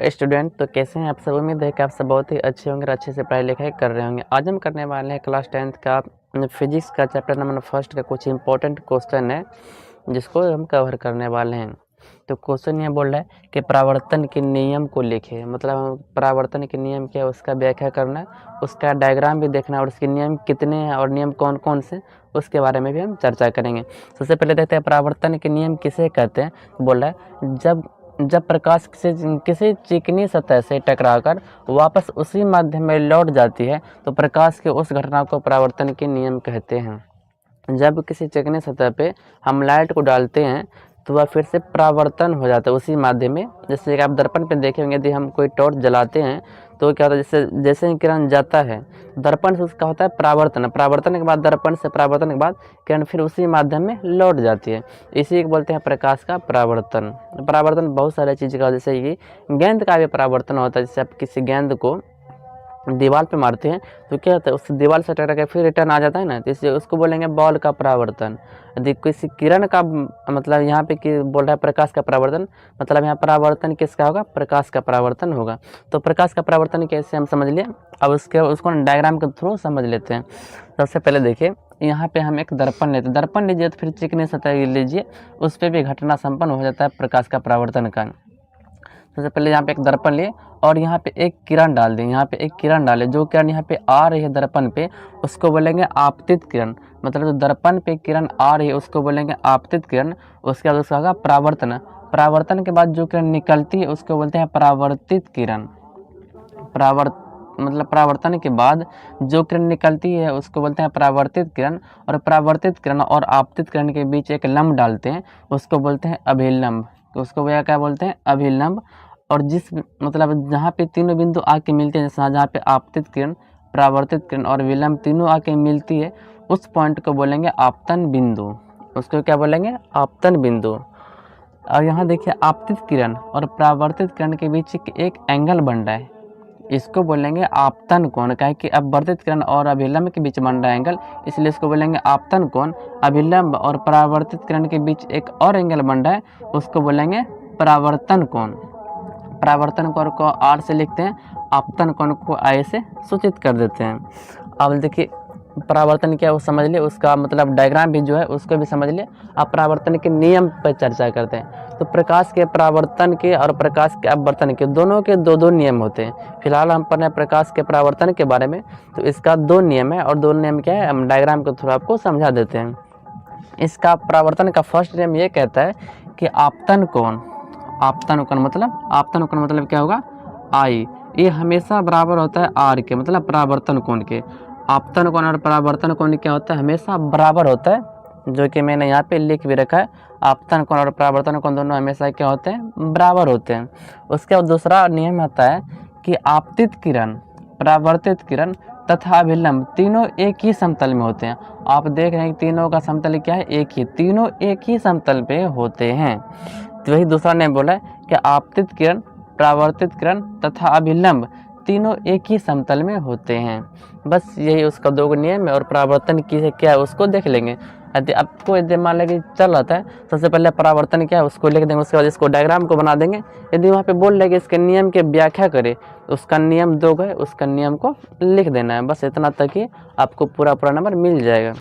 Student, तो कैसे हैं आप सब। उम्मीद है कि आप सब बहुत ही अच्छे होंगे और अच्छे से पढ़ाई लिखाई कर रहे होंगे। आज हम करने वाले हैं क्लास 10th का फिजिक्स का चैप्टर नंबर फर्स्ट का कुछ इंपॉर्टेंट क्वेश्चन है जिसको हम कवर करने वाले हैं। तो क्वेश्चन ये बोल रहा है कि परावर्तन के नियम को लिखे, मतलब हम परावर्तन के नियम क्या है उसका व्याख्या करना है, उसका डायग्राम भी देखना है और उसके नियम कितने हैं और नियम कौन कौन से उसके बारे में भी हम चर्चा करेंगे। सबसे पहले देखते हैं परावर्तन के नियम किसे कहते हैं। बोल रहा है जब प्रकाश किसी चिकनी सतह से टकराकर वापस उसी माध्यम में लौट जाती है तो प्रकाश के उस घटना को परावर्तन के नियम कहते हैं। जब किसी चिकनी सतह पे हम लाइट को डालते हैं तो वह फिर से परावर्तन हो जाता है उसी माध्यम में। जैसे कि आप दर्पण पे देखे होंगे, यदि हम कोई टॉर्च जलाते हैं तो क्या होता है, जैसे जैसे ही किरण जाता है दर्पण से उसका होता है परावर्तन, परावर्तन के बाद दर्पण से परावर्तन के बाद किरण फिर उसी माध्यम में लौट जाती है। इसी को बोलते हैं प्रकाश का परावर्तन। परावर्तन बहुत सारे चीज़ का, जैसे कि गेंद का भी परावर्तन होता है। जैसे आप किसी गेंद को दीवार पे मारते हैं तो क्या होता है, उस दीवार से टकरा के फिर रिटर्न आ जाता है ना, तो इसलिए उसको बोलेंगे बॉल का परावर्तन। यदि किसी किरण का मतलब यहाँ पे कि बोल रहा है प्रकाश का परावर्तन, मतलब यहाँ परावर्तन किसका होगा, प्रकाश का परावर्तन होगा। तो प्रकाश का परावर्तन कैसे हम समझ लिए, अब उसको डायग्राम के थ्रू समझ लेते हैं। सबसे पहले देखिए, यहाँ पे हम एक दर्पण लेते हैं, दर्पण लीजिए तो फिर चिकनी सतह लीजिए, उस पर भी घटना संपन्न हो जाता है प्रकाश का परावर्तन का। सबसे पहले यहाँ पे एक दर्पण लिए और यहाँ पे एक किरण डाल दें, यहाँ पे एक किरण डालें, जो किरण यहाँ पे आ रही है दर्पण पे उसको बोलेंगे आपतित किरण। मतलब जो दर्पण पे किरण आ रही है उसको बोलेंगे आपतित किरण। उसके बाद उसका होगा परावर्तन, परावर्तन के बाद जो किरण निकलती है उसको बोलते हैं परावर्तित किरण। मतलब परावर्तन के बाद जो किरण निकलती है उसको बोलते हैं परावर्तित किरण। और परावर्तित किरण और आपतित किरण के बीच एक लंब डालते हैं, उसको बोलते हैं अभिलंब। तो उसको वह क्या बोलते हैं, अभिलंब। और जिस मतलब जहाँ पे तीनों बिंदु आके मिलते हैं, जैसे जहाँ पे आपतित किरण, परावर्तित किरण और विलंब तीनों आके मिलती है, उस पॉइंट को बोलेंगे आपतन बिंदु। उसको क्या बोलेंगे, आपतन बिंदु। और यहाँ देखिए आपतित किरण और परावर्तित किरण के बीच एक एंगल बन रहा है, इसको बोलेंगे आपतन कोण। क्या है कि अपवर्तित किरण और अभिलंब के बीच बन रहा है एंगल, इसलिए इसको बोलेंगे आपतन कोण। अभिलंब और परावर्तित किरण के बीच एक और एंगल बन रहा है, उसको बोलेंगे परावर्तन कोण। परावर्तन कोण को आर से लिखते हैं, आपतन कोण को आई से सूचित कर देते हैं। अब देखिए परावर्तन क्या है वो समझ लिए, उसका मतलब डायग्राम भी जो है उसको भी समझ लिए। अब परावर्तन के नियम पर चर्चा करते हैं। तो प्रकाश के परावर्तन के और प्रकाश के अपवर्तन के दोनों के दो दो नियम होते हैं। फिलहाल हम पढ़ रहे हैं प्रकाश के परावर्तन के बारे में, तो इसका दो नियम है और दो नियम क्या है हम डायग्राम के थ्रू आपको समझा देते हैं। इसका परावर्तन का फर्स्ट नियम ये कहता है कि आपतन कोण, आपतन कोण मतलब क्या होगा, आई, ये हमेशा बराबर होता है आर के, मतलब परावर्तन कोण के। आपतन कोण और परावर्तन कोण क्या होता है, हमेशा बराबर होता है, जो कि मैंने यहाँ पे लिख भी रखा है। आपतन कोण और परावर्तन कोण दोनों हमेशा क्या होते हैं, बराबर होते हैं। उसके बाद दूसरा नियम आता है कि आपतित किरण, परावर्तित किरण तथा अभिलंब तीनों एक ही समतल में होते हैं। आप देख रहे हैं कि तीनों का समतल क्या है, एक ही, तीनों एक ही समतल पे होते हैं। तो वही दूसरा नियम बोला है कि आपतित किरण, परावर्तित किरण तथा अभिलंब तीनों एक ही समतल में होते हैं। बस यही उसका दो नियम है। और परावर्तन की क्या है उसको देख लेंगे। यदि आपको यदि मान लें कि चल रहा है, सबसे पहले परावर्तन क्या है उसको लिख देंगे, उसके बाद इसको डायग्राम को बना देंगे। यदि वहाँ पे बोल रहे कि इसके नियम की व्याख्या करें तो उसका नियम दो है, उसका नियम को लिख देना है। बस इतना तक ही आपको पूरा नंबर मिल जाएगा।